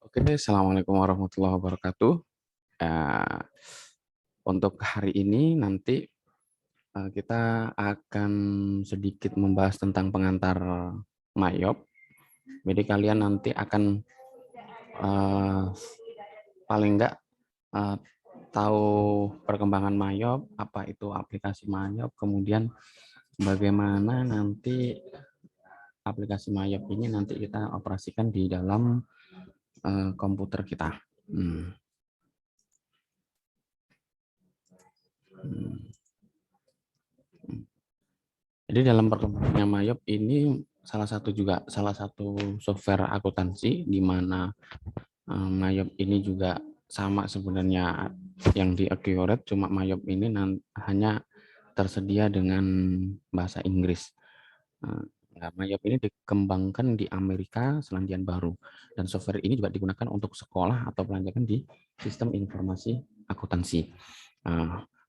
Oke, assalamualaikum warahmatullahi wabarakatuh. Eh, untuk hari ini nanti kita akan sedikit membahas tentang pengantar mayop. Jadi kalian nanti akan paling enggak tahu perkembangan mayop, apa itu aplikasi mayop, kemudian bagaimana nanti aplikasi mayop ini nanti kita operasikan di dalam komputer kita. Jadi dalam perkembangannya mayop ini salah satu software akuntansi di mana mayop ini juga sama sebenarnya yang di Accurate, cuma mayop ini hanya tersedia dengan bahasa Inggris. Nah, mayop ini dikembangkan di Amerika Selandia Baru dan software ini juga digunakan untuk sekolah atau pelajaran di sistem informasi akuntansi.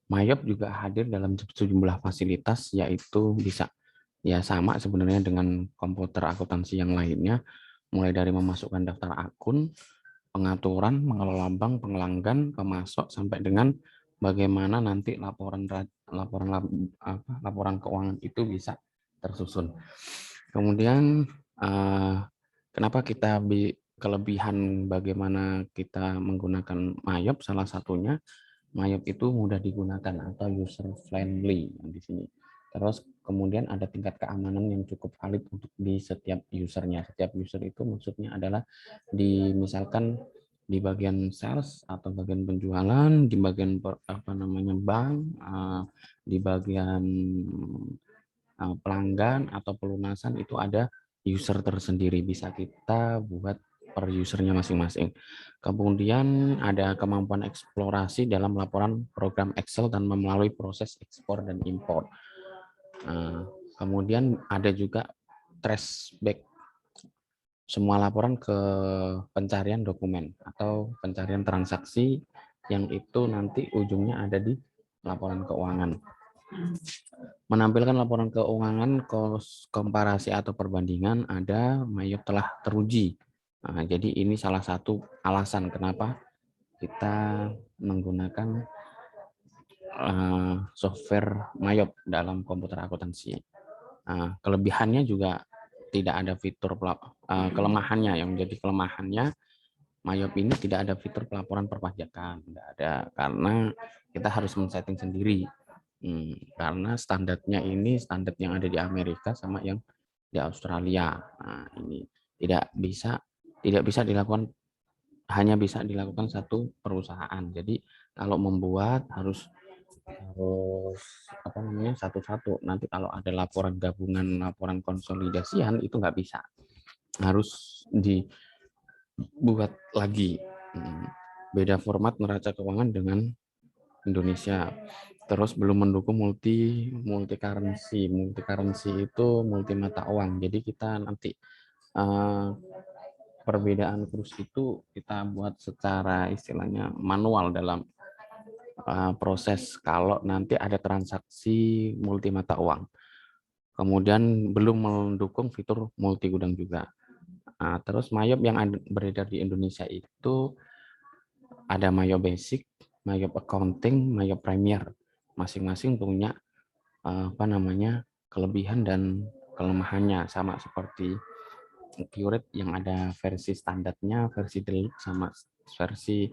mayop juga hadir dalam sejumlah fasilitas, yaitu bisa ya sama sebenarnya dengan komputer akuntansi yang lainnya, mulai dari memasukkan daftar akun, pengaturan, mengelola bank, pelanggan, pemasok, sampai dengan bagaimana nanti laporan keuangan itu bisa tersusun. Kemudian kenapa kelebihan bagaimana kita menggunakan mayop, salah satunya mayop itu mudah digunakan atau user friendly di sini. Terus kemudian ada tingkat keamanan yang cukup valid untuk di setiap usernya. Setiap user itu maksudnya adalah misalkan di bagian sales atau bagian penjualan, di bagian bank, di bagian pelanggan atau pelunasan, itu ada user tersendiri, bisa kita buat per usernya masing-masing. Kemudian ada kemampuan eksplorasi dalam laporan program Excel dan melalui proses ekspor dan impor. Kemudian ada juga traceback semua laporan ke pencarian dokumen atau pencarian transaksi yang itu nanti ujungnya ada di laporan keuangan. Menampilkan laporan keuangan komparasi atau perbandingan, ada mayop telah teruji. Jadi ini salah satu alasan kenapa kita menggunakan software mayop dalam komputer akuntansi. Kelebihannya juga tidak ada fitur kelemahannya. Yang menjadi kelemahannya, mayop ini tidak ada fitur pelaporan perpajakan, tidak ada, karena kita harus men-setting sendiri. Karena standarnya ini standar yang ada di Amerika sama yang di Australia. Ini tidak bisa dilakukan, hanya bisa dilakukan satu perusahaan. Jadi kalau membuat harus satu-satu. Nanti kalau ada laporan gabungan, laporan konsolidasian, itu nggak bisa, harus dibuat lagi. Beda format neraca keuangan dengan Indonesia. Terus belum mendukung multi currency. Multi currency itu multi mata uang. Jadi kita nanti perbedaan kurs itu kita buat secara istilahnya manual dalam proses kalau nanti ada transaksi multi mata uang. Kemudian belum mendukung fitur multi gudang juga. Terus mayop yang beredar di Indonesia itu ada mayop basic, mayop accounting, mayop premier. Masing-masing punya kelebihan dan kelemahannya, sama seperti Accurate yang ada versi standarnya, versi deluxe, sama versi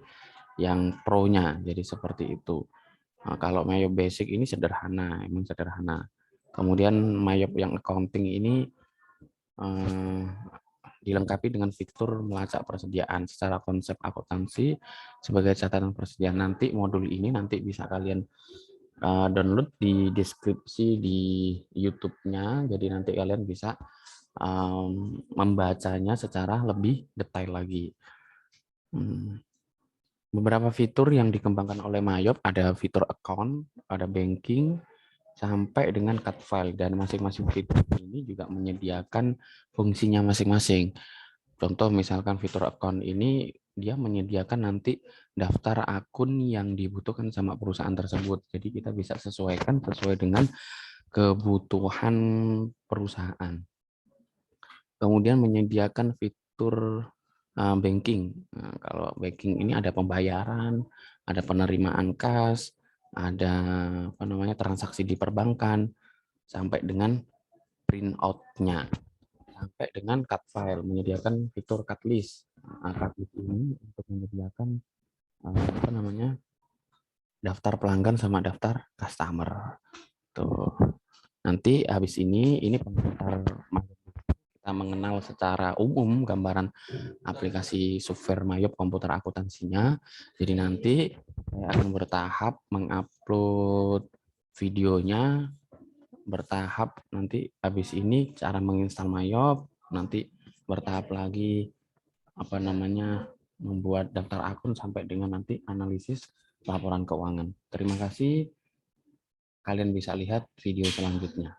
yang pro-nya. Jadi seperti itu. Kalau mayop basic ini sederhana, emang sederhana. Kemudian mayop yang accounting ini dilengkapi dengan fitur melacak persediaan secara konsep akuntansi sebagai catatan persediaan. Nanti modul ini nanti bisa kalian download di deskripsi di YouTube-nya, jadi nanti kalian bisa membacanya secara lebih detail lagi. Beberapa fitur yang dikembangkan oleh mayop ada fitur account, ada banking, sampai dengan cut file, dan masing-masing fitur ini juga menyediakan fungsinya masing-masing. Contoh misalkan fitur account ini dia menyediakan nanti daftar akun yang dibutuhkan sama perusahaan tersebut. Jadi kita bisa sesuaikan sesuai dengan kebutuhan perusahaan. Kemudian menyediakan fitur banking. Nah, kalau banking ini ada pembayaran, ada penerimaan kas, ada transaksi di perbankan, sampai dengan print out-nya, sampai dengan cut file, menyediakan fitur cut list. Cut list ini untuk menyediakan daftar pelanggan sama daftar customer. Tuh. Nanti habis ini pengantar kita mengenal secara umum gambaran aplikasi software Mayop komputer akuntansinya. Jadi nanti saya akan bertahap mengupload videonya, bertahap nanti habis ini cara menginstal Mayop, nanti bertahap lagi membuat daftar akun sampai dengan nanti analisis laporan keuangan. Terima kasih. Kalian bisa lihat video selanjutnya.